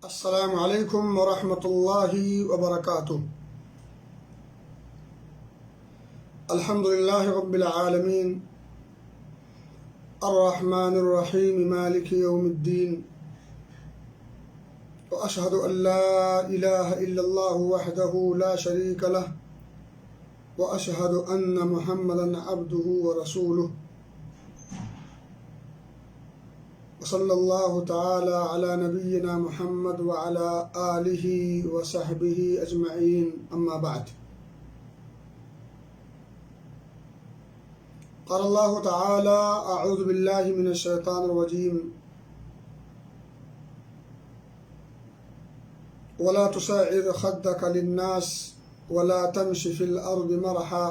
السلام علیکم ورحمۃ اللہ وبرکاتہ۔ الحمد للہ رب العالمین الرحمن الرحیم مالک یوم الدین، واشہد ان لا الہ الا اللہ وحدہ لا شریک لہ، واشہد ان محمدا عبدہ ورسولہ، وصلی اللہ تعالی علی نبینا محمد وعلی آلہ وصحبہ اجمعین، اما بعد۔ قال اللہ تعالی اعوذ باللہ من الشیطان الرجیم، ولا تصعر خدك للناس ولا تمش في الأرض مرحا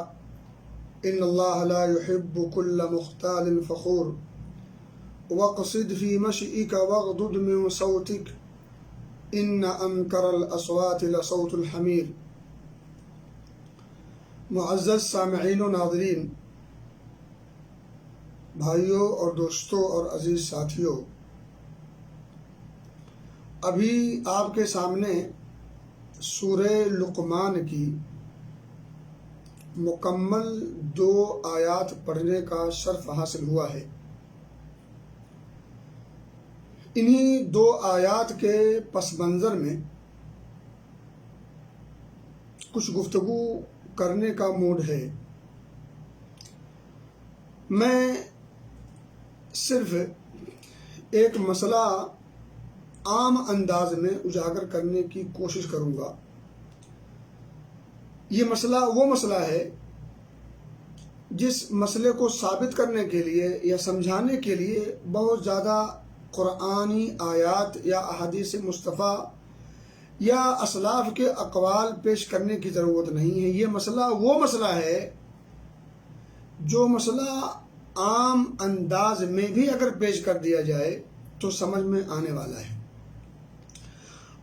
إن الله لا يحب كل مختال فخور واقصد في مشيك واغضض من صوتك إن أنكر الأصوات لصوت الحمير۔ معزز سامعین و ناظرین، بھائیوں اور دوستوں اور عزیز ساتھیوں، ابھی آپ کے سامنے سورہ لقمان کی مکمل 2 آیات پڑھنے کا شرف حاصل ہوا ہے۔ انہی 2 آیات کے پس منظر میں کچھ گفتگو کرنے کا موڈ ہے۔ میں صرف ایک مسئلہ عام انداز میں اجاگر کرنے کی کوشش کروں گا۔ یہ مسئلہ وہ مسئلہ ہے جس مسئلے کو ثابت کرنے کے لیے یا سمجھانے کے لیے بہت زیادہ قرآنی آیات یا احادیث مصطفیٰ یا اسلاف کے اقوال پیش کرنے کی ضرورت نہیں ہے۔ یہ مسئلہ وہ مسئلہ ہے جو مسئلہ عام انداز میں بھی اگر پیش کر دیا جائے تو سمجھ میں آنے والا ہے،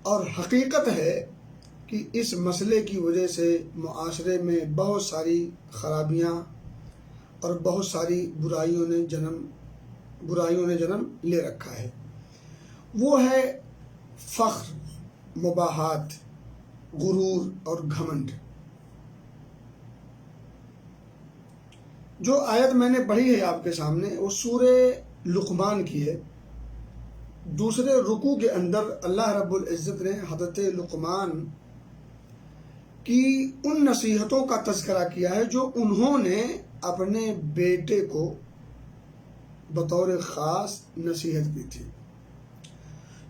اور حقیقت ہے کہ اس مسئلے کی وجہ سے معاشرے میں بہت ساری خرابیاں اور بہت ساری برائیوں نے جنم لے رکھا ہے۔ وہ ہے فخر، مباحات، غرور اور گھمنڈ۔ جو آیت میں نے پڑھی ہے آپ کے سامنے وہ سورہ لقمان کی ہے۔ دوسرے رکوع کے اندر اللہ رب العزت نے حضرت لقمان کی ان نصیحتوں کا تذکرہ کیا ہے جو انہوں نے اپنے بیٹے کو بطور خاص نصیحت کی تھی۔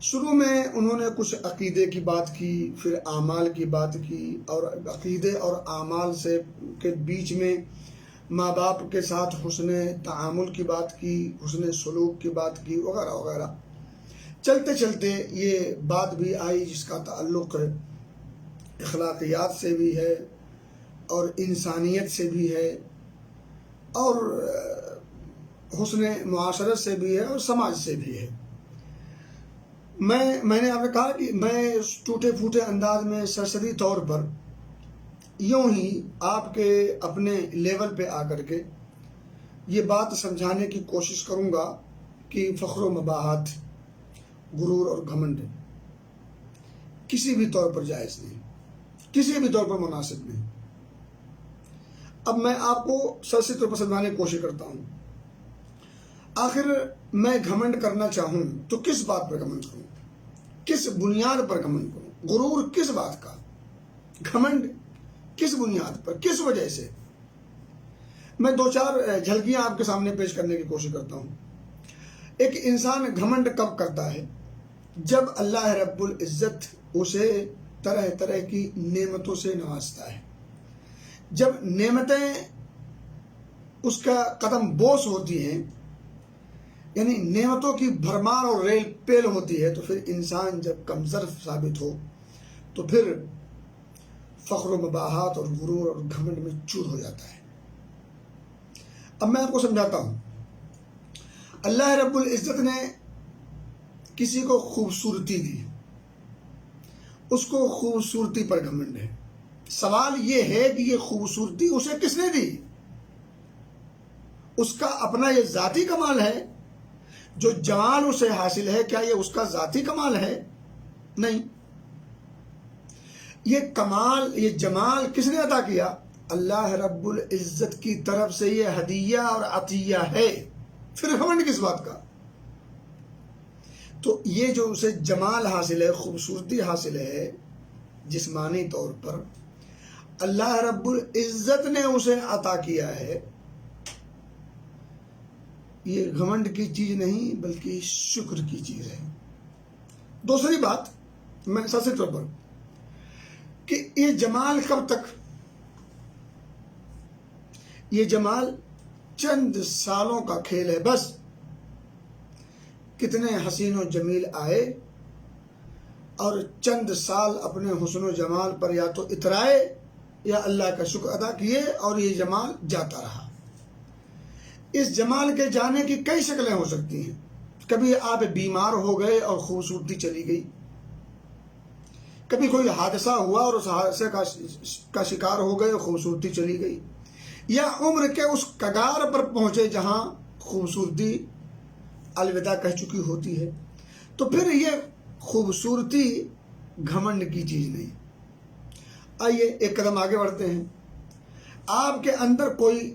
شروع میں انہوں نے کچھ عقیدے کی بات کی، پھر اعمال کی بات کی، اور عقیدے اور اعمال کے بیچ میں ماں باپ کے ساتھ حسن تعامل کی بات کی، حسن سلوک کی بات کی، وغیرہ وغیرہ۔ چلتے چلتے یہ بات بھی آئی جس کا تعلق اخلاقیات سے بھی ہے اور انسانیت سے بھی ہے اور حسن معاشرت سے بھی ہے اور سماج سے بھی ہے۔ میں نے آپ نے کہا کہ میں ٹوٹے پھوٹے انداز میں سرسری طور پر یوں ہی آپ کے اپنے لیول پہ آ کر کے یہ بات سمجھانے کی کوشش کروں گا کہ فخر و مباحات، غرور اور گھمنڈ کسی بھی طور پر جائز نہیں، کسی بھی طور پر مناسب نہیں۔ اب میں آپ کو سرسری طور پر سمجھانے کی کوشش کرتا ہوں۔ آخر میں گھمنڈ کرنا چاہوں تو کس بات پر گھمنڈ کروں، کس بنیاد پر گھمنڈ کروں؟ غرور کس بات کا، گھمنڈ کس بنیاد پر، کس وجہ سے؟ میں 2-4 جھلکیاں آپ کے سامنے پیش کرنے کی کوشش کرتا ہوں۔ ایک انسان گھمنڈ کب کرتا ہے؟ جب اللہ رب العزت اسے طرح طرح کی نعمتوں سے نوازتا ہے، جب نعمتیں اس کا قدم بوس ہوتی ہیں، یعنی نعمتوں کی بھرمار اور ریل پیل ہوتی ہے، تو پھر انسان جب کمظرف ثابت ہو تو پھر فخر و مباحات اور غرور اور گھمنڈ میں چور ہو جاتا ہے۔ اب میں آپ کو سمجھاتا ہوں۔ اللہ رب العزت نے کسی کو خوبصورتی دی، اس کو خوبصورتی پر گھمنڈ ہے۔ سوال یہ ہے کہ یہ خوبصورتی اسے کس نے دی؟ اس کا اپنا یہ ذاتی کمال ہے؟ جو جمال اسے حاصل ہے کیا یہ اس کا ذاتی کمال ہے؟ نہیں، یہ کمال، یہ جمال کس نے عطا کیا؟ اللہ رب العزت کی طرف سے یہ ہدیہ اور عطیہ ہے، پھر گھمنڈ کس بات کا؟ تو یہ جو اسے جمال حاصل ہے، خوبصورتی حاصل ہے جسمانی طور پر، اللہ رب العزت نے اسے عطا کیا ہے، یہ گھمنڈ کی چیز نہیں بلکہ شکر کی چیز ہے۔ دوسری بات میں ساتھی طور پر کہ یہ جمال کب تک؟ یہ جمال چند سالوں کا کھیل ہے بس۔ کتنے حسین و جمیل آئے اور چند سال اپنے حسن و جمال پر یا تو اترائے یا اللہ کا شکر ادا کیے اور یہ جمال جاتا رہا۔ اس جمال کے جانے کی کئی شکلیں ہو سکتی ہیں۔ کبھی آپ بیمار ہو گئے اور خوبصورتی چلی گئی، کبھی کوئی حادثہ ہوا اور اس حادثے کا شکار ہو گئے اور خوبصورتی چلی گئی، یا عمر کے اس کگار پر پہنچے جہاں خوبصورتی الوداع کہہ چکی ہوتی ہے۔ تو پھر یہ خوبصورتی گھمنڈ کی چیز نہیں۔ آئیے ایک قدم آگے بڑھتے ہیں۔ آپ کے اندر کوئی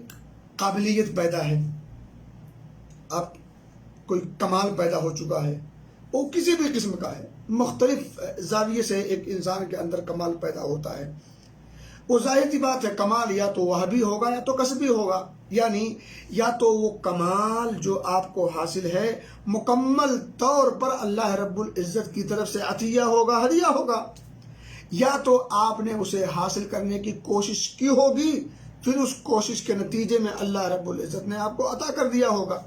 قابلیت پیدا ہے، آپ کوئی کمال پیدا ہو چکا ہے، وہ کسی بھی قسم کا ہے، مختلف زاویے سے ایک انسان کے اندر کمال پیدا ہوتا ہے۔ وہ ظاہر سی بات ہے، کمال یا تو وہابی ہوگا یا تو کسبی ہوگا، یعنی یا تو وہ کمال جو آپ کو حاصل ہے مکمل طور پر اللہ رب العزت کی طرف سے عطیہ ہوگا، ہدیہ ہوگا، یا تو آپ نے اسے حاصل کرنے کی کوشش کی ہوگی، پھر اس کوشش کے نتیجے میں اللہ رب العزت نے آپ کو عطا کر دیا ہوگا۔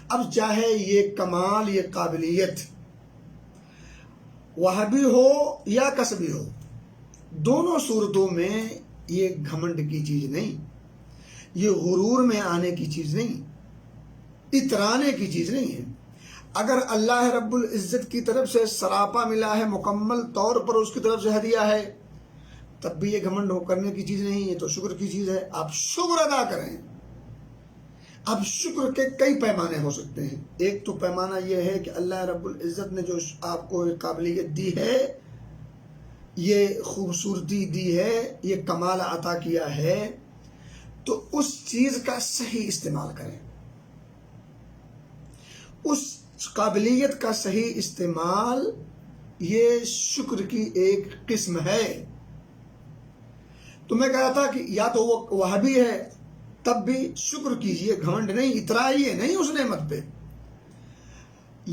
اب چاہے یہ کمال، یہ قابلیت وہابی ہو یا کسبی ہو، دونوں صورتوں میں یہ گھمنڈ کی چیز نہیں، یہ غرور میں آنے کی چیز نہیں، اترانے کی چیز نہیں ہے۔ اگر اللہ رب العزت کی طرف سے سراپا ملا ہے، مکمل طور پر اس کی طرف سے ہدیہ ہے، تب بھی یہ گھمنڈ کرنے کی چیز نہیں، یہ تو شکر کی چیز ہے۔ آپ شکر ادا کریں۔ اب شکر کے کئی پیمانے ہو سکتے ہیں۔ ایک تو پیمانہ یہ ہے کہ اللہ رب العزت نے جو آپ کو قابلیت دی ہے، یہ خوبصورتی دی ہے، یہ کمال عطا کیا ہے، تو اس چیز کا صحیح استعمال کریں۔ اس قابلیت کا صحیح استعمال یہ شکر کی ایک قسم ہے۔ تو میں کہا تھا کہ یا تو وہ وہابی ہے تب بھی شکر کیجئے، گھمنڈ نہیں، اترائیے نہیں اس نعمت پہ،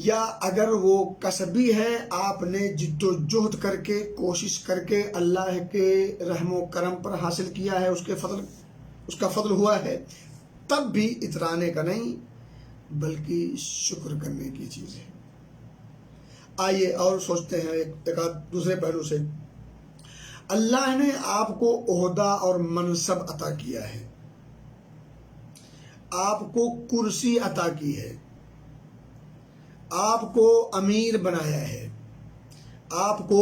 یا اگر وہ کسبی ہے، آپ نے جد و جہد کر کے، کوشش کر کے اللہ کے رحم و کرم پر حاصل کیا ہے، اس کا فضل ہوا ہے، تب بھی اترانے کا نہیں بلکہ شکر کرنے کی چیز ہے۔ آئیے اور سوچتے ہیں ایک دوسرے پہلو سے۔ اللہ نے آپ کو عہدہ اور منصب عطا کیا ہے، آپ کو کرسی عطا کی ہے، آپ کو امیر بنایا ہے، آپ کو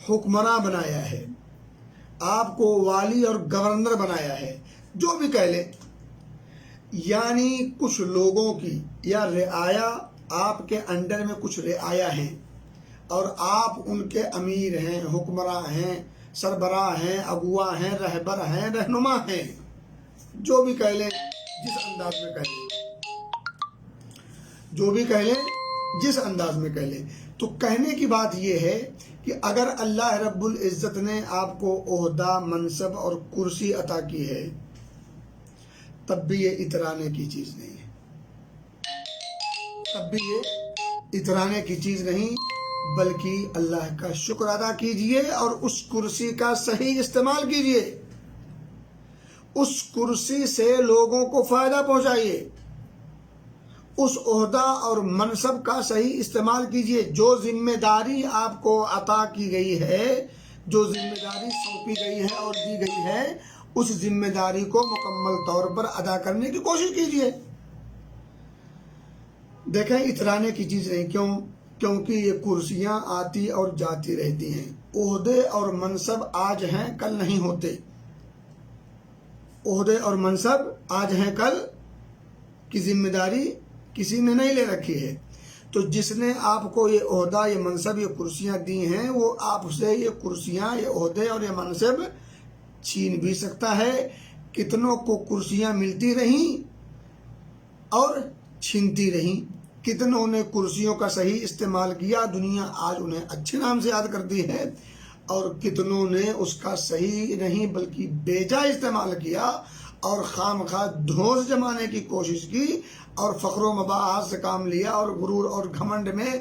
حکمراں بنایا ہے، آپ کو والی اور گورنر بنایا ہے، جو بھی کہہ لیں، یعنی کچھ لوگوں کی یا رعایا، آپ کے انڈر میں کچھ رعایا ہیں اور آپ ان کے امیر ہیں، حکمراں ہیں، سربراہ ہیں، اگوا ہیں، رہبر ہیں، رہنما ہیں، جو بھی کہہ لیں، جس انداز میں کہہ لیں، جو بھی کہہ لیں، جس انداز میں کہہ لیں۔ تو کہنے کی بات یہ ہے کہ اگر اللہ رب العزت نے آپ کو عہدہ، منصب اور کرسی عطا کی ہے، تب بھی یہ اترانے کی چیز نہیں ہے، تب بھی یہ اترانے کی چیز نہیں، بلکہ اللہ کا شکر ادا کیجئے اور اس کرسی کا صحیح استعمال کیجئے، اس کرسی سے لوگوں کو فائدہ پہنچائیے، اس عہدہ اور منصب کا صحیح استعمال کیجئے۔ جو ذمہ داری آپ کو عطا کی گئی ہے، جو ذمہ داری سونپی گئی ہے اور دی گئی ہے، اس ذمہ داری کو مکمل طور پر ادا کرنے کی کوشش کیجئے۔ دیکھیں، اترانے کی چیز نہیں، کیونکہ یہ کرسیاں آتی اور جاتی رہتی ہیں، عہدے اور منصب آج ہیں کل نہیں ہوتے، عہدے اور منصب آج ہیں کل کی ذمہ داری کسی نے نہیں لے رکھی ہے۔ تو جس نے آپ کو یہ عہدہ، یہ منصب، یہ کرسیاں دی ہیں، وہ آپ سے یہ کرسیاں، یہ عہدے اور یہ منصب چھین بھی سکتا ہے۔ کتنوں کو کرسیاں ملتی رہیں اور چھینتی رہیں، کتنوں نے کرسیوں کا صحیح استعمال کیا، دنیا آج انہیں اچھے نام سے یاد کرتی ہے، اور کتنوں نے اس کا صحیح نہیں بلکہ بیجا استعمال کیا اور خام خواہ دھوس جمانے کی کوشش کی اور فخر و مباحث سے کام لیا اور غرور اور گھمنڈ میں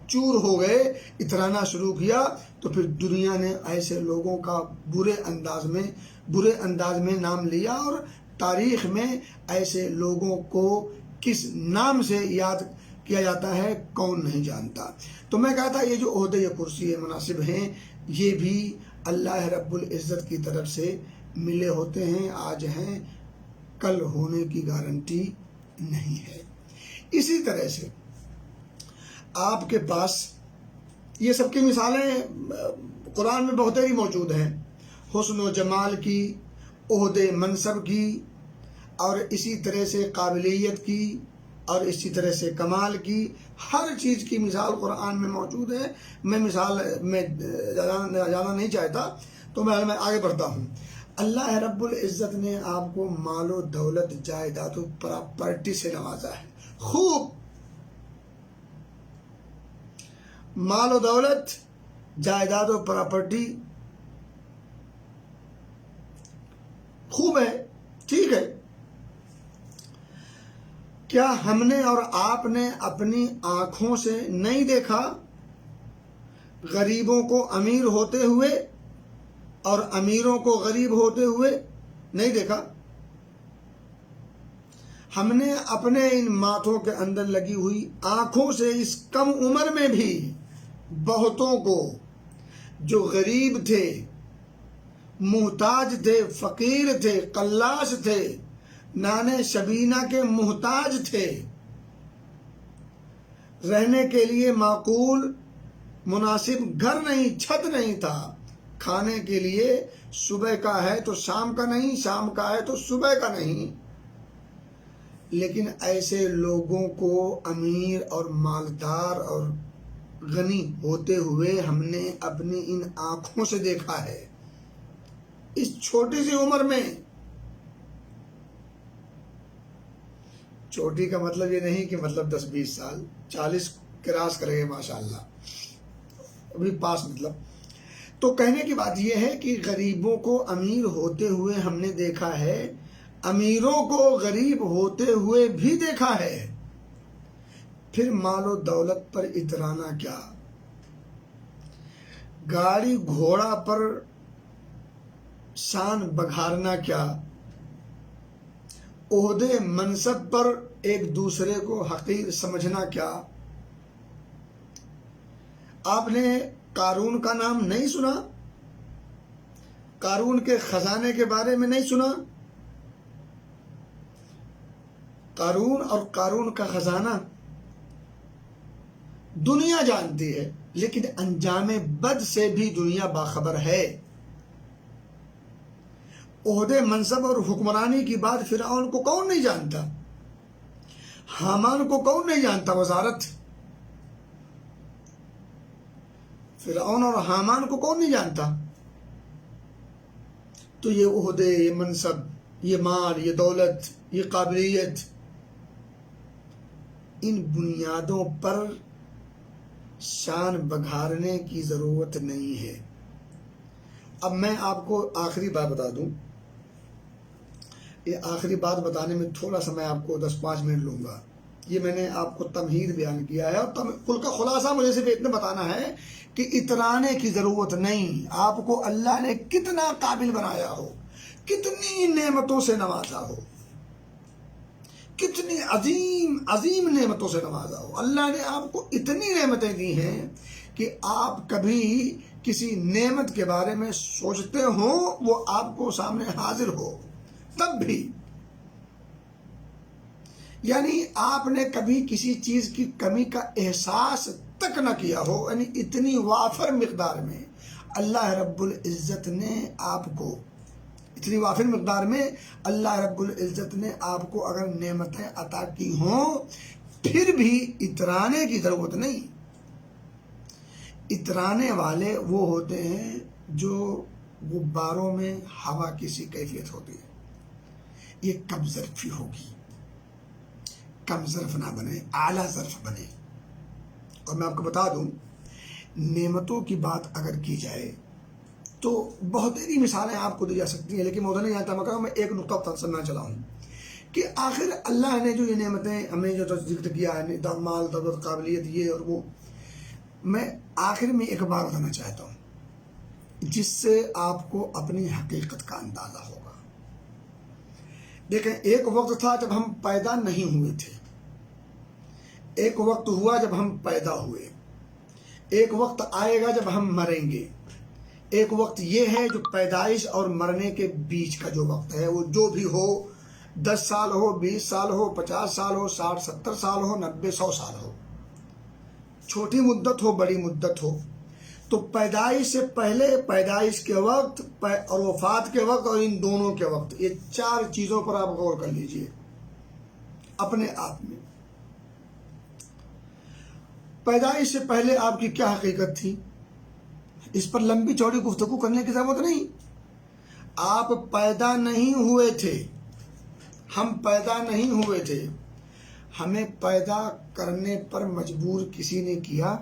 چور ہو گئے، اترانا شروع کیا۔ تو پھر دنیا نے ایسے لوگوں کا برے انداز میں نام لیا، اور تاریخ میں ایسے لوگوں کو کس نام سے یاد کیا جاتا ہے کون نہیں جانتا۔ تو میں کہا تھا یہ جو عہدے، یہ کرسی، یہ مناصب ہیں، یہ بھی اللہ رب العزت کی طرف سے ملے ہوتے ہیں، آج ہیں، کل ہونے کی گارنٹی نہیں ہے۔ اسی طرح سے آپ کے پاس یہ سب کی مثالیں قرآن میں بہت ہی موجود ہیں، حسن و جمال کی، عہدے منصب کی، اور اسی طرح سے قابلیت کی، اور اسی طرح سے کمال کی، ہر چیز کی مثال قرآن میں موجود ہے۔ میں مثال میں جانا نہیں چاہتا، تو میں آگے بڑھتا ہوں۔ اللہ رب العزت نے آپ کو مال و دولت، جائیداد و پراپرٹی سے نوازا ہے، خوب مال و دولت، جائیداد و پراپرٹی خوب ہے، ٹھیک ہے۔ کیا ہم نے اور آپ نے اپنی آنکھوں سے نہیں دیکھا غریبوں کو امیر ہوتے ہوئے اور امیروں کو غریب ہوتے ہوئے؟ نہیں دیکھا۔ ہم نے اپنے ان ماتھوں کے اندر لگی ہوئی آنکھوں سے اس کم عمر میں بھی بہتوں کو جو غریب تھے، محتاج تھے، فقیر تھے، قلاش تھے، نانے شبینہ کے محتاج تھے، رہنے کے لیے معقول مناسب گھر نہیں، چھت نہیں تھا، کھانے کے لیے صبح کا ہے تو شام کا نہیں، شام کا ہے تو صبح کا نہیں، لیکن ایسے لوگوں کو امیر اور مالدار اور غنی ہوتے ہوئے ہم نے اپنی ان آنکھوں سے دیکھا ہے، اس چھوٹی سی عمر میں۔ چھوٹی کا مطلب یہ نہیں کہ مطلب 10-20 سال، 40 کراس کرے گے ماشاءاللہ، ابھی پاس مطلب۔ تو کہنے کی بات یہ ہے کہ غریبوں کو امیر ہوتے ہوئے ہم نے دیکھا ہے، امیروں کو غریب ہوتے ہوئے بھی دیکھا ہے، پھر مال و دولت پر اترانا کیا، گاڑی گھوڑا پر شان بگھارنا کیا، عہدے منصب پر ایک دوسرے کو حقیر سمجھنا کیا۔ آپ نے قارون کا نام نہیں سنا؟ قارون کے خزانے کے بارے میں نہیں سنا؟ قارون اور قارون کا خزانہ دنیا جانتی ہے، لیکن انجام بد سے بھی دنیا باخبر ہے۔ عہدے منصب اور حکمرانی کی بات فرعون کو کون نہیں جانتا؟ حامان کو کون نہیں جانتا؟ وزارت فرعون اور حامان کو کون نہیں جانتا؟ تو یہ عہدے، یہ منصب، یہ مال، یہ دولت، یہ قابلیت، ان بنیادوں پر شان بگھارنے کی ضرورت نہیں ہے۔ اب میں آپ کو آخری بات بتا دوں، یہ آخری بات بتانے میں تھوڑا سا میں آپ کو 10-5 منٹ لوں گا۔ یہ میں نے آپ کو تمہید بیان کیا ہے، اور کل کا خلاصہ مجھے صرف اتنا بتانا ہے کہ اترانے کی ضرورت نہیں۔ آپ کو اللہ نے کتنا قابل بنایا ہو، کتنی نعمتوں سے نوازا ہو، کتنی عظیم عظیم نعمتوں سے نوازا ہو، اللہ نے آپ کو اتنی نعمتیں دی ہیں کہ آپ کبھی کسی نعمت کے بارے میں سوچتے ہوں وہ آپ کو سامنے حاضر ہو، تب بھی یعنی آپ نے کبھی کسی چیز کی کمی کا احساس تک نہ کیا ہو، یعنی اتنی وافر مقدار میں اللہ رب العزت نے آپ کو، اتنی وافر مقدار میں اللہ رب العزت نے آپ کو اگر نعمتیں عطا کی ہوں پھر بھی اترانے کی ضرورت نہیں. اترانے والے وہ ہوتے ہیں جو غباروں میں ہوا کی سی کیفیت ہوتی ہے. یہ کم ظرفی ہوگی، کم ظرف نہ بنے، اعلیٰ ظرف بنے. اور میں آپ کو بتا دوں، نعمتوں کی بات اگر کی جائے تو بہت ساری مثالیں آپ کو دی جا سکتی ہیں، لیکن موضوع نہیں جانتا مگر میں ایک نقطہ سمجھنا چلا ہوں کہ آخر اللہ نے جو یہ نعمتیں ہمیں جو ذکر کیا ہے، مال، دولت، قابلیت، یہ اور وہ، میں آخر میں ایک بات بتانا چاہتا ہوں جس سے آپ کو اپنی حقیقت کا اندازہ ہوگا. دیکھیں، ایک وقت تھا جب ہم پیدا نہیں ہوئے تھے، ایک وقت ہوا جب ہم پیدا ہوئے، ایک وقت آئے گا جب ہم مریں گے، ایک وقت یہ ہے جو پیدائش اور مرنے کے بیچ کا جو وقت ہے، وہ جو بھی ہو، 10 سال ہو، 20 سال ہو، 50 سال ہو، 60 70 سال ہو، 90 100 سال ہو، چھوٹی مدت ہو، بڑی مدت ہو. تو پیدائش سے پہلے، پیدائش کے وقت اور وفات کے وقت اور ان دونوں کے وقت، یہ 4 چیزوں پر آپ غور کر لیجئے اپنے آپ میں. پیدائش سے پہلے آپ کی کیا حقیقت تھی، اس پر لمبی چوڑی گفتگو کرنے کی ضرورت نہیں. آپ پیدا نہیں ہوئے تھے، ہم پیدا نہیں ہوئے تھے. ہمیں پیدا کرنے پر مجبور کسی نے کیا؟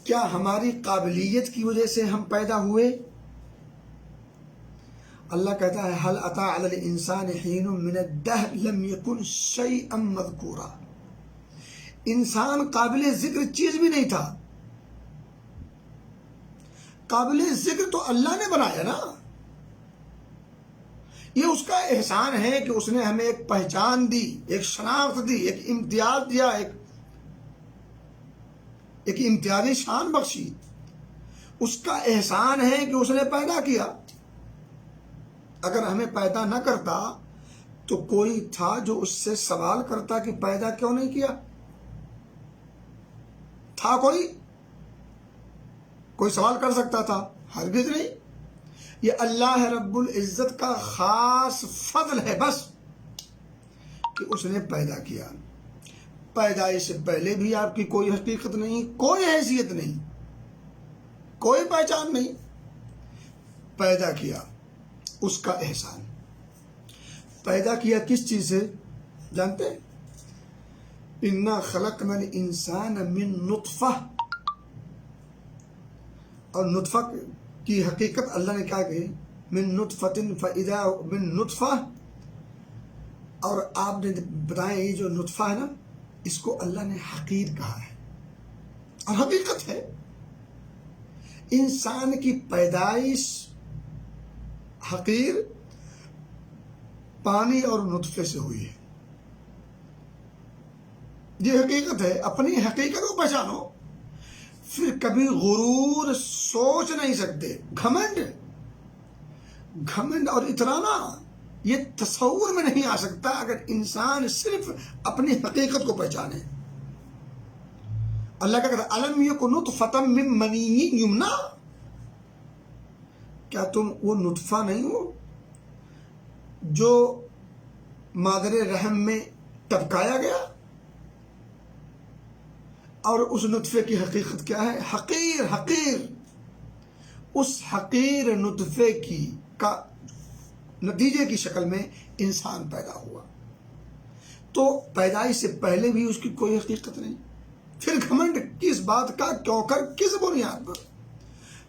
کیا ہماری قابلیت کی وجہ سے ہم پیدا ہوئے؟ اللہ کہتا ہے هل اتى على الانسان حين من الدهر لم يكن شيئا مذكورا. انسان قابل ذکر چیز بھی نہیں تھا. قابل ذکر تو اللہ نے بنایا نا. یہ اس کا احسان ہے کہ اس نے ہمیں ایک پہچان دی، ایک شناخت دی، ایک امتیاز دیا، ایک امتیازی شان بخشی. اس کا احسان ہے کہ اس نے پیدا کیا. اگر ہمیں پیدا نہ کرتا تو کوئی تھا جو اس سے سوال کرتا کہ پیدا کیوں نہیں کیا؟ تھا کوئی سوال کر سکتا تھا؟ ہرگز نہیں. یہ اللہ رب العزت کا خاص فضل ہے بس کہ اس نے پیدا کیا. پیدائش سے پہلے بھی آپ کی کوئی حقیقت نہیں، کوئی حیثیت نہیں، کوئی پہچان نہیں. پیدا کیا، اس کا احسان. پیدا کیا کس چیز سے جانتے ہیں؟ انا خلقنا الانسان من نطفہ. اور نطفہ کی حقیقت اللہ نے کیا کہی؟ من نطفۃ فاذا من نطفہ. اور آپ نے بتایا یہ جو نطفہ ہے نا، اس کو اللہ نے حقیر کہا ہے، اور حقیقت ہے. انسان کی پیدائش حقیر پانی اور نطفے سے ہوئی ہے. یہ حقیقت ہے. اپنی حقیقت کو پہچانو، پھر کبھی غرور سوچ نہیں سکتے. گھمنڈ اور اترانا یہ تصور میں نہیں آ سکتا اگر انسان صرف اپنی حقیقت کو پہچانے. اللہ کا کہتا ہے الم یکن نطفۃ من منی یمنی. کیا تم وہ نطفہ نہیں ہو جو مادر رحم میں ٹپکایا گیا؟ اور اس نطفے کی حقیقت کیا ہے؟ حقیر. اس حقیر نطفے کا نتیجے کی شکل میں انسان پیدا ہوا. تو پیدائش سے پہلے بھی اس کی کوئی حقیقت نہیں. پھر گھمنڈ کس بات کا، کیوں کر، کس بنیاد پر؟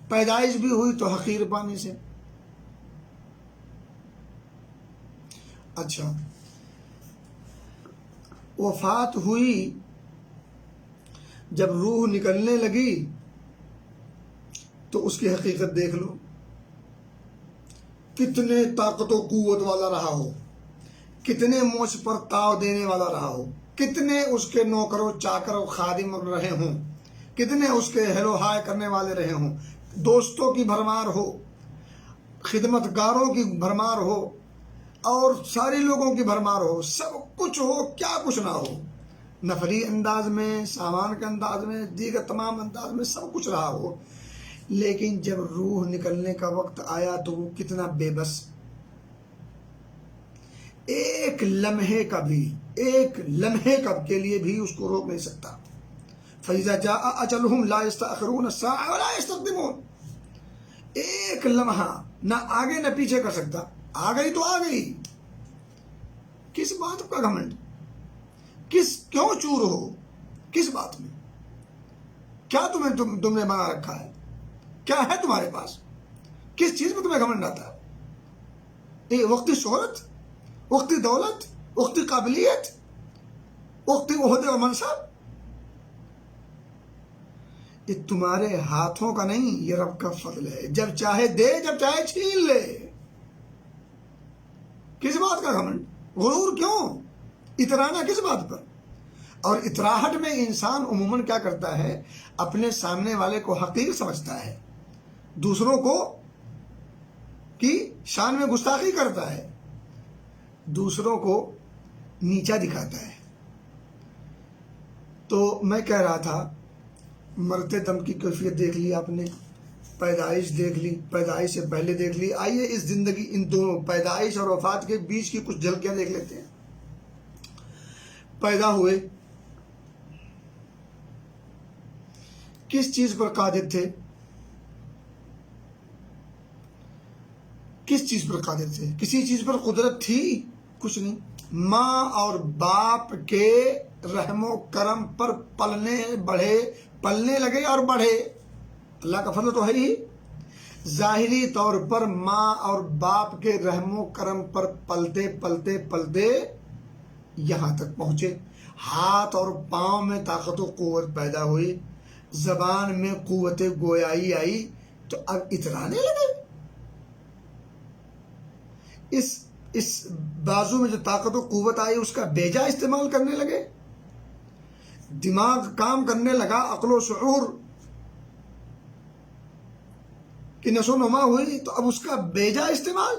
پیدائش بھی ہوئی تو حقیر پانی سے. اچھا، وفات ہوئی، جب روح نکلنے لگی تو اس کی حقیقت دیکھ لو. کتنے طاقت و قوت والا رہا ہو، کتنے موج پر تاؤ دینے والا رہا ہو، کتنے اس کے نوکر و چاکر و خادم رہے ہوں، کتنے اس کے ہیلو ہائے کرنے والے رہے ہوں، دوستوں کی بھرمار ہو، خدمت گاروں کی بھرمار ہو، اور سارے لوگوں کی بھرمار ہو، سب کچھ ہو، کیا کچھ نہ ہو، نفری انداز میں، سامان کے انداز میں، دیگر تمام انداز میں سب کچھ رہا ہو. لیکن جب روح نکلنے کا وقت آیا تو وہ کتنا بے بس. ایک لمحے کا بھی، ایک لمحے کب کے لیے بھی اس کو روک نہیں سکتا. فَإِذَا جَاءَ أَجَلُهُمْ لَا يَسْتَأْخِرُونَ السَّاعَةَ وَلَا يَسْتَقْدِمُونَ. ایک لمحہ نہ آگے نہ پیچھے کر سکتا. آ گئی تو آ گئی. کس بات کا گھمنڈ؟ کیوں چور ہو؟ کس بات میں؟ کیا تم نے بنا رکھا ہے؟ کیا ہے تمہارے پاس؟ کس چیز میں تمہیں گھمنڈ آتا ہے؟ وقتی شہرت، وقتی دولت، وقتی قابلیت، وقتی عہدے اور منصب؟ یہ تمہارے ہاتھوں کا نہیں، یہ رب کا فضل ہے. جب چاہے دے، جب چاہے چھین لے. کس بات کا گھمنڈ؟ غرور کیوں؟ اترانا کس بات پر؟ اور اتراہٹ میں انسان عموماً کیا کرتا ہے؟ اپنے سامنے والے کو حقیر سمجھتا ہے، دوسروں کو کی شان میں گستاخی کرتا ہے، دوسروں کو نیچا دکھاتا ہے. تو میں کہہ رہا تھا، مرتے دم کی کیفیت دیکھ لی آپ نے، پیدائش دیکھ لی، پیدائش سے پہلے دیکھ لی. آئیے اس زندگی، ان دونوں پیدائش اور وفات کے بیچ کی کچھ جھلکیاں دیکھ لیتے ہیں. پیدا ہوئے، کس چیز پر قادر تھے؟ کس چیز پر قادر تھے؟ کسی چیز پر قدرت تھی؟ کچھ نہیں. ماں اور باپ کے رحم و کرم پر پلنے لگے اور بڑھے. اللہ کا فضل تو ہے ہی. ظاہری طور پر ماں اور باپ کے رحم و کرم پر پلتے پلتے پلتے یہاں تک پہنچے. ہاتھ اور پاؤں میں طاقت و قوت پیدا ہوئی، زبان میں قوت گویائی آئی، تو اب اترانے لگے. اس بازو میں جو طاقت و قوت آئی اس کا بیجا استعمال کرنے لگے. دماغ کام کرنے لگا، عقل و شعور کی نشو نما ہوئی، تو اب اس کا بیجا استعمال.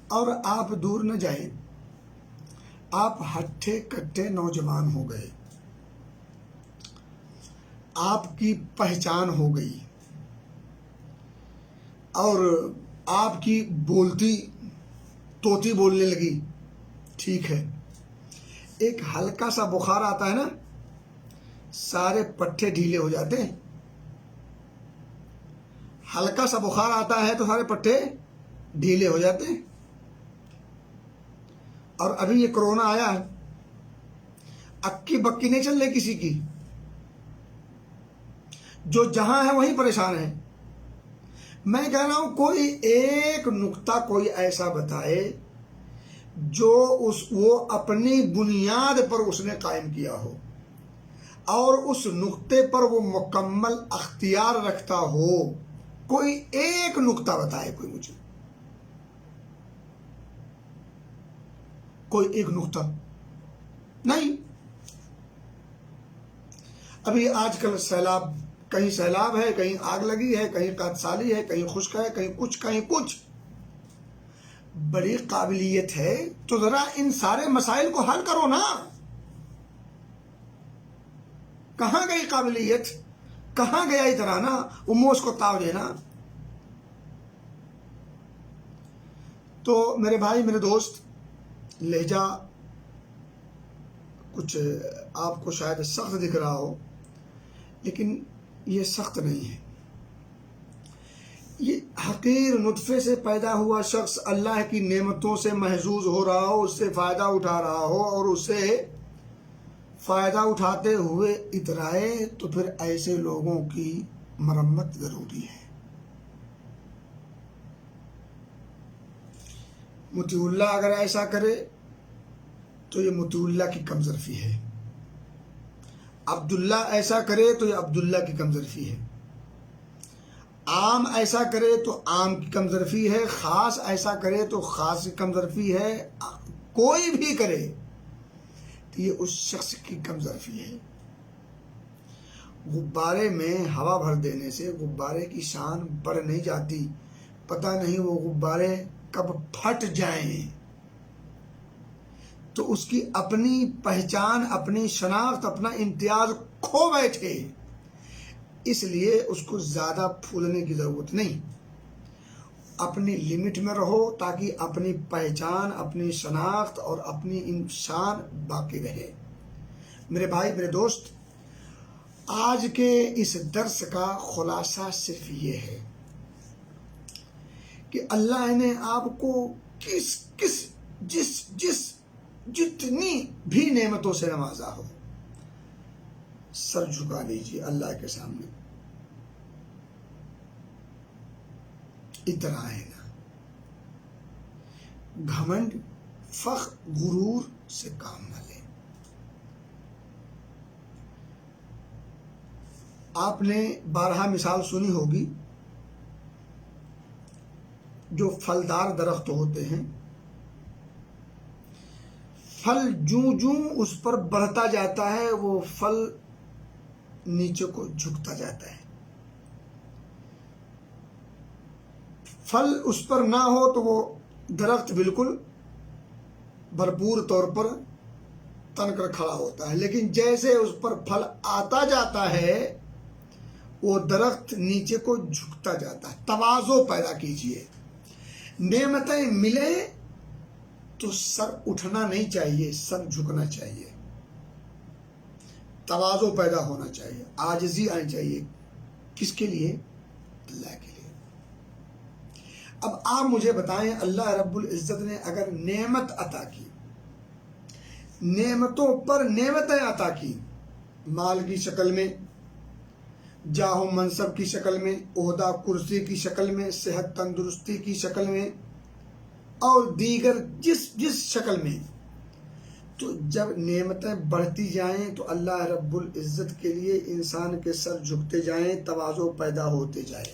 اور آپ دور نہ جائیں، آپ ہٹھے کٹھے نوجوان ہو گئے، آپ کی پہچان ہو گئی، اور آپ کی بولتی طوطی بولنے لگی. ٹھیک ہے، ایک ہلکا سا بخار آتا ہے نا، سارے پٹھے ڈھیلے ہو جاتے ہیں. ہلکا سا بخار آتا ہے تو سارے پٹھے ڈھیلے ہو جاتے ہیں. اور ابھی یہ کرونا آیا ہے، اکی بکی نہیں چل رہی کسی کی. جو جہاں ہے وہیں پریشان ہے. میں کہہ رہا ہوں کوئی ایک نقطہ کوئی ایسا بتائے جو وہ اپنی بنیاد پر اس نے قائم کیا ہو، اور اس نقطے پر وہ مکمل اختیار رکھتا ہو. کوئی ایک نقطہ بتائے کوئی مجھے، کوئی ایک نقطہ نہیں. ابھی آج کل سیلاب، کہیں سیلاب ہے، کہیں آگ لگی ہے، کہیں قحط سالی ہے، کہیں خشک ہے، کہیں کچھ. بڑی قابلیت ہے تو ذرا ان سارے مسائل کو حل کرو نا. کہاں گئی قابلیت؟ کہاں گیا اترانا، اموس کو تاو دینا؟ تو میرے بھائی، میرے دوست، لہجہ کچھ آپ کو شاید سخت دکھ رہا ہو، لیکن یہ سخت نہیں ہے. یہ حقیر نطفے سے پیدا ہوا شخص اللہ کی نعمتوں سے محظوظ ہو رہا ہو، اس سے فائدہ اٹھا رہا ہو، اور اسے فائدہ اٹھاتے ہوئے اترائے، تو پھر ایسے لوگوں کی مرمت ضروری ہے. مطیع اللہ اگر ایسا کرے تو یہ مطیع اللہ کی کمظرفی ہے. عبداللہ ایسا کرے تو یہ عبداللہ کی کمظرفی ہے. عام ایسا کرے تو عام کی کمظرفی ہے. خاص ایسا کرے تو خاص کی کمظرفی ہے. کوئی بھی کرے تو یہ اس شخص کی کمظرفی ہے. غبارے میں ہوا بھر دینے سے غبارے کی شان بڑھ نہیں جاتی. پتہ نہیں وہ غبارے کب پھٹ جائیں تو اس کی اپنی پہچان، اپنی شناخت، اپنا امتیاز کھو بیٹھے. اس لیے اس کو زیادہ پھولنے کی ضرورت نہیں. اپنی لمٹ میں رہو تاکہ اپنی پہچان، اپنی شناخت اور اپنی انشان باقی رہے۔ میرے بھائی، میرے دوست، آج کے اس درس کا خلاصہ صرف یہ ہے کہ اللہ نے آپ کو جتنی بھی نعمتوں سے نوازا ہو، سر جھکا لیجیے اللہ کے سامنے، اترائے نہ، گھمنڈ، فخر، غرور سے کام نہ لیں۔ آپ نے بارہا مثال سنی ہوگی، جو پھلدار درخت ہوتے ہیں، پھل جوں اس پر بڑھتا جاتا ہے وہ پھل نیچے کو جھکتا جاتا ہے۔ پھل اس پر نہ ہو تو وہ درخت بالکل بھرپور طور پر تن کر کھڑا ہوتا ہے، لیکن جیسے اس پر پھل آتا جاتا ہے وہ درخت نیچے کو جھکتا جاتا ہے۔ تواضع پیدا کیجیے۔ نعمتیں ملے تو سر اٹھنا نہیں چاہیے، سر جھکنا چاہیے، تواضع پیدا ہونا چاہیے، عاجزی آنی چاہیے۔ کس کے لیے؟ اللہ کے لیے۔ اب آپ مجھے بتائیں، اللہ رب العزت نے اگر نعمت عطا کی، نعمتوں پر نعمتیں عطا کی، مال کی شکل میں، جاہ و منصب کی شکل میں، عہدہ کرسی کی شکل میں، صحت تندرستی کی شکل میں، اور دیگر جس شکل میں، تو جب نعمتیں بڑھتی جائیں تو اللہ رب العزت کے لیے انسان کے سر جھکتے جائیں، تواضع پیدا ہوتے جائیں۔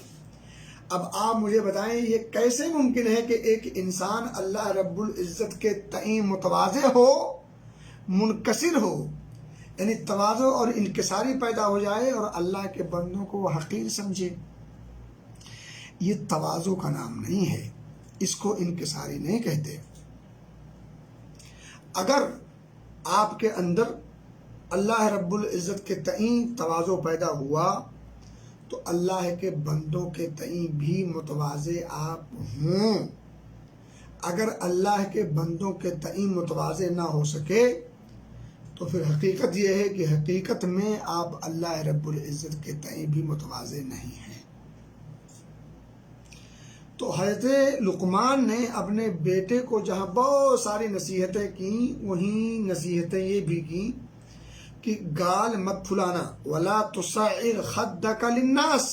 اب آپ مجھے بتائیں یہ کیسے ممکن ہے کہ ایک انسان اللہ رب العزت کے تئیں متواضع ہو، منکسر ہو، یعنی تواضع اور انکساری پیدا ہو جائے اور اللہ کے بندوں کو وہ حقیر سمجھے؟ یہ تواضع کا نام نہیں ہے، اس کو انکساری نہیں کہتے۔ اگر آپ کے اندر اللہ رب العزت کے تئیں تواضع پیدا ہوا تو اللہ کے بندوں کے تئیں بھی متواضع آپ ہوں۔ اگر اللہ کے بندوں کے تئیں متواضع نہ ہو سکے تو پھر حقیقت یہ ہے کہ حقیقت میں آپ اللہ رب العزت کے تئیں بھی متواضع نہیں ہیں۔ تو حضرت لقمان نے اپنے بیٹے کو جہاں بہت ساری نصیحتیں کیں، وہیں نصیحتیں یہ بھی کیں کہ گال مت پھلانا، ولا تصعر خدک للناس۔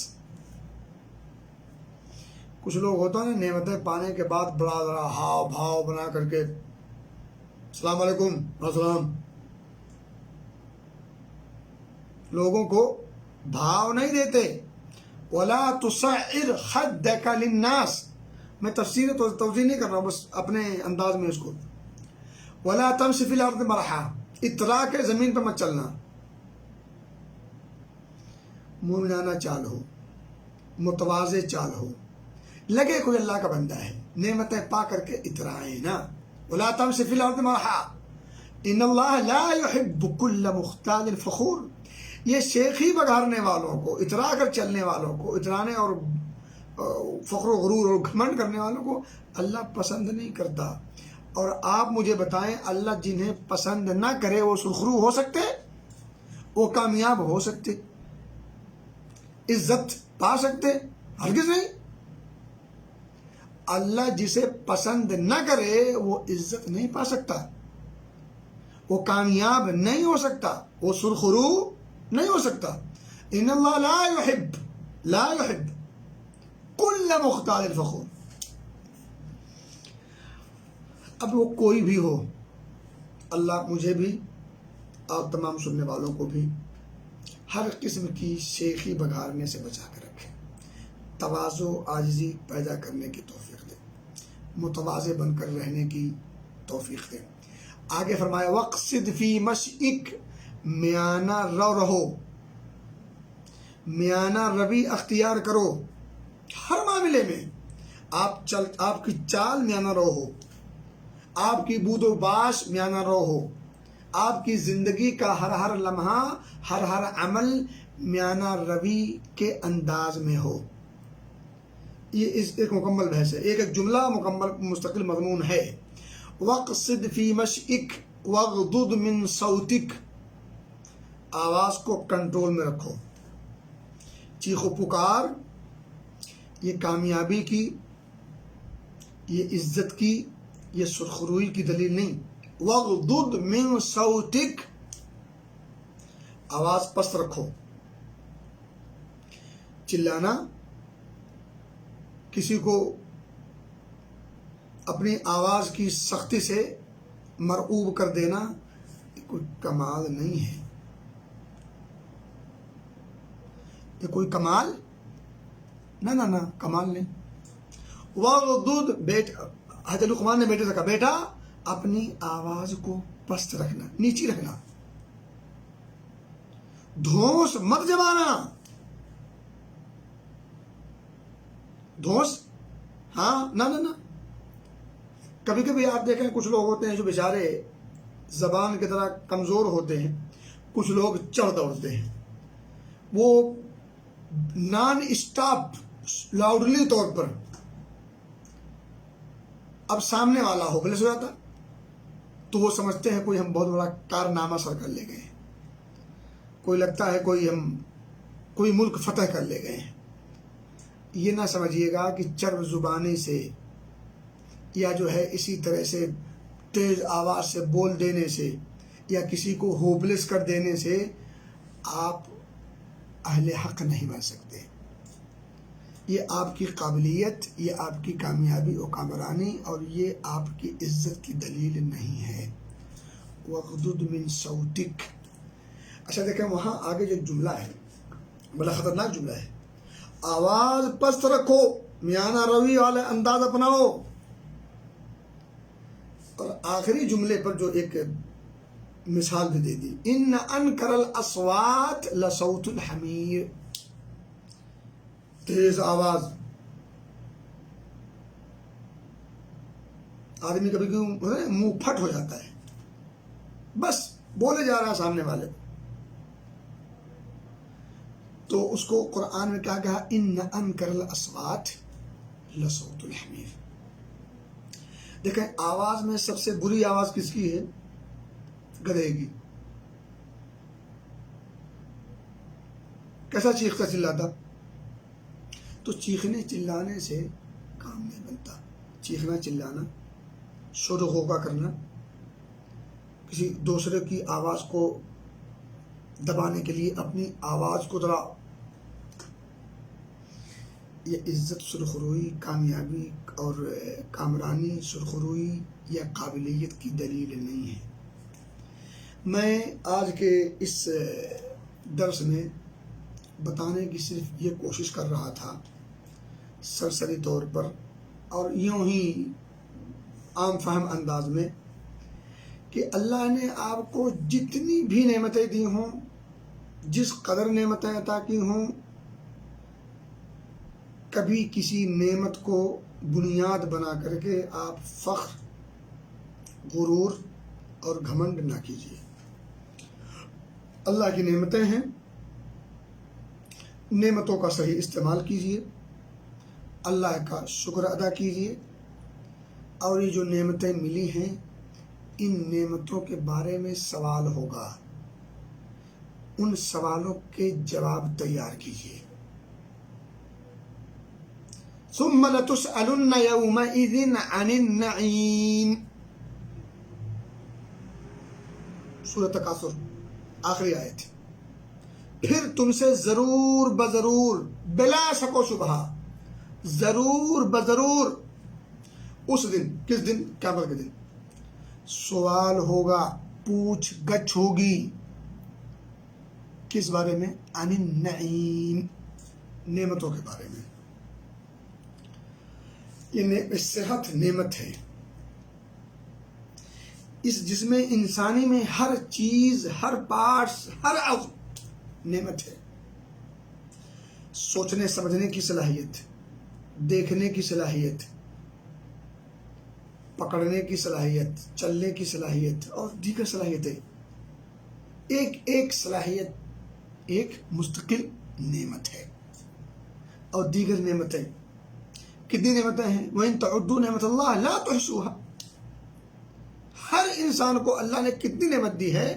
کچھ لوگ ہوتا ہے نا، نعمتیں پانے کے بعد بڑا بڑا ہاؤ بھاؤ بنا کر کے السلام علیکم السلام، لوگوں کو بھاؤ نہیں دیتے۔ ولا تصعر خدک للناس، میں تفسیر توضیح نہیں کر رہا ہوں، بس اپنے انداز میں اس کو، ولا تمشی فی الارض مرحا، اترا کے زمین پہ مت چلنا۔ مومنانہ چال ہو، متواضع چال ہو، لگے کوئی اللہ کا بندہ ہے، نعمتیں پا کر کے اترائے نا۔ ولا تمشی فی الارض مرحا ان اللہ لا يحب كل مختال فخور۔ یہ شیخی بگھارنے والوں کو، اترا کر چلنے والوں کو، اترانے اور فخر و غرور اور گھمنڈ کرنے والوں کو اللہ پسند نہیں کرتا۔ اور آپ مجھے بتائیں، اللہ جنہیں پسند نہ کرے وہ سرخرو ہو سکتے؟ وہ کامیاب ہو سکتے؟ عزت پا سکتے؟ ہرگز نہیں۔ اللہ جسے پسند نہ کرے وہ عزت نہیں پا سکتا، وہ کامیاب نہیں ہو سکتا، وہ سرخرو نہیں ہو سکتا۔ ان اللہ لا يحب كل مختال فخور۔ اب وہ کوئی بھی ہو، اللہ مجھے بھی اور تمام سننے والوں کو بھی ہر قسم کی شیخی بگھارنے سے بچا کر رکھے، تواضع عاجزی پیدا کرنے کی توفیق دے، متواضع بن کر رہنے کی توفیق دے۔ آگے فرمایا وقصد فی مشئک، میانہ رو رہو، میانہ روی اختیار کرو ہر معاملے میں۔ آپ کی چال میانہ رو ہو، آپ کی بود و باش میانہ رو ہو، آپ کی زندگی کا ہر لمحہ، ہر عمل میانہ روی کے انداز میں ہو۔ یہ ایک مکمل بحث ہے، ایک جملہ مکمل مستقل مضمون ہے۔ وَقْصِدْ فِي مَشْئِكَ وَاغْضُضْ مِنْ صَوْتِكَ، آواز کو کنٹرول میں رکھو۔ چیخ و پکار یہ کامیابی کی، یہ عزت کی، یہ سرخروئی کی دلیل نہیں۔ وَاغْضُضْ مِنْ صَوْتِكَ، آواز پست رکھو۔ چلانا، کسی کو اپنی آواز کی سختی سے مرعوب کر دینا یہ کوئی کمال نہیں ہے، یہ کوئی کمال نہ کمال نہیں۔ وَاغْضُضْ، حضرت لقمان نے بیٹے سے کہا، بیٹا اپنی آواز کو پست رکھنا، نیچی رکھنا، دھوس مت جمانا۔ دھوس، ہاں، نہ کبھی کبھی آپ دیکھیں کچھ لوگ ہوتے ہیں جو بیچارے زبان کی طرح کمزور ہوتے ہیں، کچھ لوگ چڑھ دوڑتے ہیں، وہ نان اسٹاپ لاؤڈلی طور پر، اب سامنے والا ہوپلیس ہو جاتا تو وہ سمجھتے ہیں کوئی ہم بہت بڑا کارنامہ سر کر لے گئے ہیں، کوئی لگتا ہے کوئی ملک فتح کر لے گئے ہیں۔ یہ نہ سمجھیے گا کہ چرب زبانی سے یا جو ہے اسی طرح سے تیز آواز سے بول دینے سے یا کسی کو ہوپلیس کر دینے سے آپ اہل حق نہیں بن سکتے۔ یہ آپ کی قابلیت، یہ آپ کی کامیابی و کامرانی اور یہ آپ کی عزت کی دلیل نہیں ہے۔ وَاغْضُضْ مِنْ صَوْتِكَ۔ اچھا دیکھیں وہاں آگے جو جملہ ہے بڑا خطرناک جملہ ہے، آواز پست رکھو، میانہ روی والے انداز اپناؤ، اور آخری جملے پر جو ایک مثال بھی دے دی، ان انکر الاصوات لصوت الحمیر، تیز آواز۔ آدمی کبھی منہ پھٹ ہو جاتا ہے، بس بولے جا رہا ہے سامنے والے کو، تو اس کو قرآن میں کیا کہا، ان انکر الاصوات لصوت الحمیر۔ دیکھیں آواز میں سب سے بری آواز کس کی ہے؟ گدھے کی۔ کیسا چیختا چلاتا؟ تو چیخنے چلانے سے کام نہیں بنتا۔ چیخنا چلانا، شور و غوغا کرنا، کسی دوسرے کی آواز کو دبانے کے لیے اپنی آواز کو ذرا، یہ عزت، سرخروئی، کامیابی اور کامرانی، سرخروئی یا قابلیت کی دلیل نہیں ہے۔ میں آج کے اس درس میں بتانے کی صرف یہ کوشش کر رہا تھا سرسری طور پر اور یوں ہی عام فہم انداز میں، کہ اللہ نے آپ کو جتنی بھی نعمتیں دی ہوں، جس قدر نعمتیں عطا کی ہوں، کبھی کسی نعمت کو بنیاد بنا کر کے آپ فخر، غرور اور گھمنڈ نہ کیجیے۔ اللہ کی نعمتیں ہیں، نعمتوں کا صحیح استعمال کیجیے، اللہ کا شکر ادا کیجیے، اور یہ جو نعمتیں ملی ہیں ان نعمتوں کے بارے میں سوال ہوگا، ان سوالوں کے جواب تیار کیجیے۔ ثم لتسألن يومئذ عن النعیم، سورۃ تکاثر آخری آیت۔ پھر تم سے ضرور بضرور، بلا شک و شبہ، ضرور بضرور اس دن، کس دن؟ قیامت کے دن، سوال ہوگا، پوچھ گچھ ہوگی، کس بارے میں؟ عن النعیم، نعمتوں کے بارے میں۔ یہ صحت نعمت ہے، اس جسم انسانی میں ہر چیز، ہر پارٹس، ہر عضو نعمت ہے۔ سوچنے سمجھنے کی صلاحیت، دیکھنے کی صلاحیت، پکڑنے کی صلاحیت، چلنے کی صلاحیت اور دیگر صلاحیتیں، ایک ایک صلاحیت ایک مستقل نعمت ہے، اور دیگر نعمتیں کتنی نعمتیں ہیں، وَإِن تَعُدُّوا نِعْمَتَ اللَّهِ لَا تُحْصُوهَا. ہر انسان کو اللہ نے کتنی نعمت دی ہے،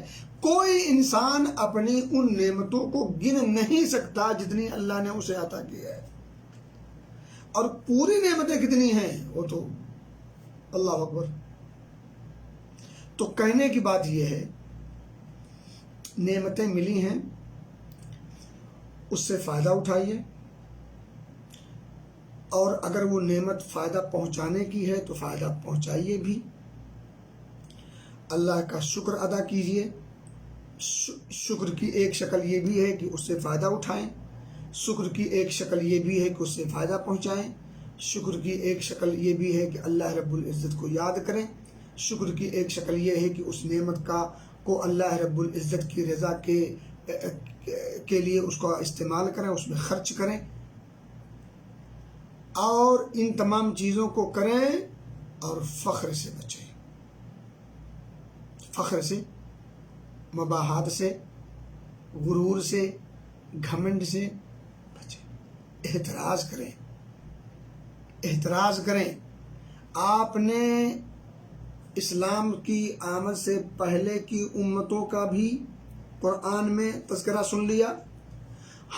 کوئی انسان اپنی ان نعمتوں کو گن نہیں سکتا جتنی اللہ نے اسے عطا کی ہے. اور پوری نعمتیں کتنی ہیں وہ تو اللہ اکبر. تو کہنے کی بات یہ ہے، نعمتیں ملی ہیں اس سے فائدہ اٹھائیے، اور اگر وہ نعمت فائدہ پہنچانے کی ہے تو فائدہ پہنچائیے بھی. اللہ کا شکر ادا کیجیے. شکر کی ایک شکل یہ بھی ہے کہ اس سے فائدہ اٹھائیں، شکر کی ایک شکل یہ بھی ہے کہ اس سے فائدہ پہنچائیں، شکر کی ایک شکل یہ بھی ہے کہ اللہ رب العزت کو یاد کریں، شکر کی ایک شکل یہ ہے کہ اس نعمت کو اللہ رب العزت کی رضا کے لیے اس کا استعمال کریں، اس میں خرچ کریں. اور ان تمام چیزوں کو کریں اور فخر سے بچیں، فخر سے، مباحات سے، غرور سے، گھمنڈ سے بچیں. احتراز کریں، احتراز کریں. آپ نے اسلام کی آمد سے پہلے کی امتوں کا بھی قرآن میں تذکرہ سن لیا.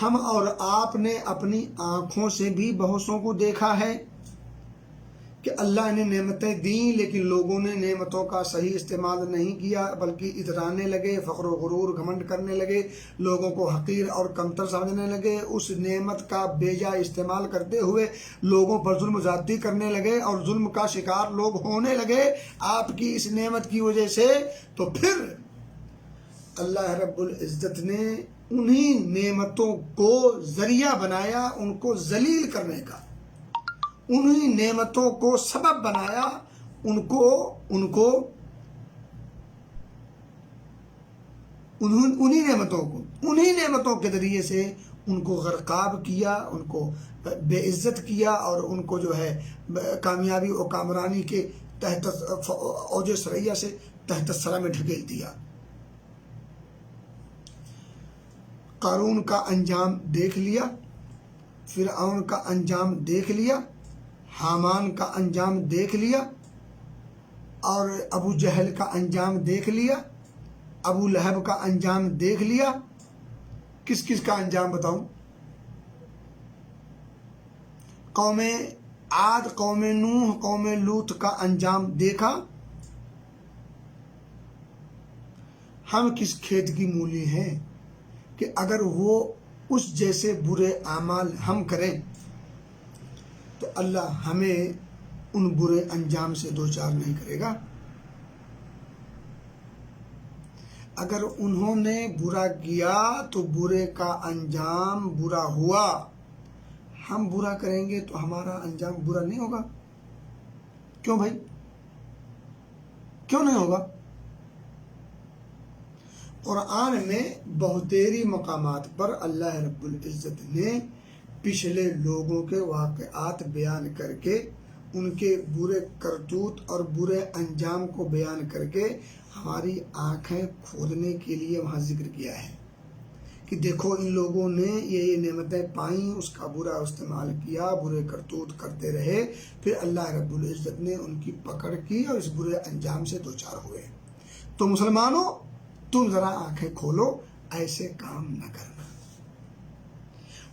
ہم اور آپ نے اپنی آنکھوں سے بھی بہتوں کو دیکھا ہے کہ اللہ نے نعمتیں دیں لیکن لوگوں نے نعمتوں کا صحیح استعمال نہیں کیا، بلکہ اترانے لگے، فخر و غرور گھمنڈ کرنے لگے، لوگوں کو حقیر اور کمتر سمجھنے لگے، اس نعمت کا بے جا استعمال کرتے ہوئے لوگوں پر ظلم زیادتی کرنے لگے اور ظلم کا شکار لوگ ہونے لگے آپ کی اس نعمت کی وجہ سے. تو پھر اللہ رب العزت نے انہی نعمتوں کو ذریعہ بنایا ان کو ذلیل کرنے کا، انہی نعمتوں کو سبب بنایا انہی نعمتوں کے ذریعے سے ان کو غرقاب کیا، ان کو بے عزت کیا، اور ان کو جو ہے کامیابی اور کامرانی کے تحت اوج سریا سے تحت سرا میں ڈھکیل دیا. قارون کا انجام دیکھ لیا، فرعون کا انجام دیکھ لیا، حامان کا انجام دیکھ لیا، اور ابو جہل کا انجام دیکھ لیا، ابو لہب کا انجام دیکھ لیا. کس کس کا انجام بتاؤں؟ قوم عاد، قوم نوح، قوم لوط کا انجام دیکھا. ہم کس کھیت کی مولی ہیں کہ اگر وہ اس جیسے برے اعمال ہم کریں تو اللہ ہمیں ان برے انجام سے دوچار نہیں کرے گا. اگر انہوں نے برا کیا تو برے کا انجام برا ہوا، ہم برا کریں گے تو ہمارا انجام برا نہیں ہوگا؟ کیوں بھائی، کیوں نہیں ہوگا؟ قرآن میں بہتیری مقامات پر اللہ رب العزت نے پچھلے لوگوں کے واقعات بیان کر کے، ان کے برے کرتوت اور برے انجام کو بیان کر کے ہماری آنکھیں کھولنے کے لیے وہاں ذکر کیا ہے کہ دیکھو ان لوگوں نے یہ نعمتیں پائیں، اس کا برا استعمال کیا، برے کرتوت کرتے رہے، پھر اللہ رب العزت نے ان کی پکڑ کی اور اس برے انجام سے دوچار ہوئے. تو مسلمانوں، تم ذرا آنکھیں کھولو، ایسے کام نہ کرنا.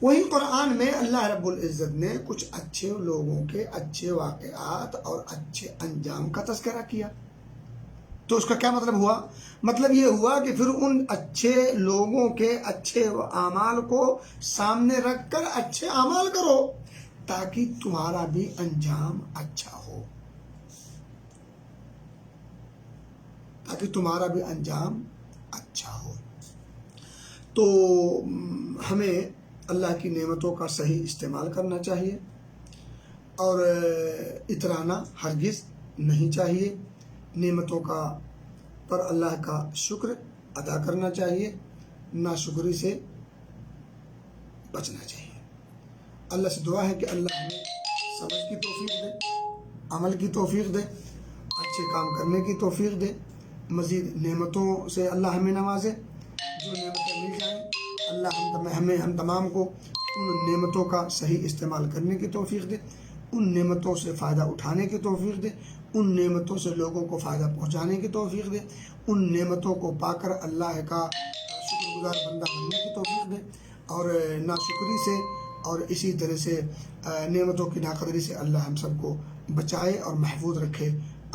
وہی قرآن میں اللہ رب العزت نے کچھ اچھے لوگوں کے اچھے واقعات اور اچھے انجام کا تذکرہ کیا. تو اس کا کیا مطلب ہوا؟ مطلب یہ ہوا کہ پھر ان اچھے لوگوں کے اچھے اعمال کو سامنے رکھ کر اچھے اعمال کرو تاکہ تمہارا بھی انجام اچھا ہو، تاکہ تمہارا بھی انجام اچھا ہو. تو ہمیں اللہ کی نعمتوں کا صحیح استعمال کرنا چاہیے اور اترانا ہرگز نہیں چاہیے. نعمتوں کا پر اللہ کا شکر ادا کرنا چاہیے، ناشکری سے بچنا چاہیے. اللہ سے دعا ہے کہ اللہ ہمیں سمجھ کی توفیق دے، عمل کی توفیق دے، اچھے کام کرنے کی توفیق دے. مزید نعمتوں سے اللہ ہمیں نوازے. جو نعمتیں مل جائیں اللہ ہم تمام کو ان نعمتوں کا صحیح استعمال کرنے کی توفیق دے. ان نعمتوں سے فائدہ اٹھانے کی توفیق دے، ان نعمتوں سے لوگوں کو فائدہ پہنچانے کی توفیق دے، ان نعمتوں کو پا کر اللہ کا شکر گزار بندہ بننے کی توفیق دے، اور ناشکری سے اور اسی طرح سے نعمتوں کی ناقدری سے اللہ ہم سب کو بچائے اور محفوظ رکھے،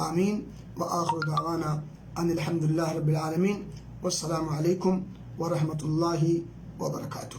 آمین۔ وآخر دعوانا ان الحمد للہ رب العالمین، والسلام علیکم ورحمۃ اللہ وبرکاتہ۔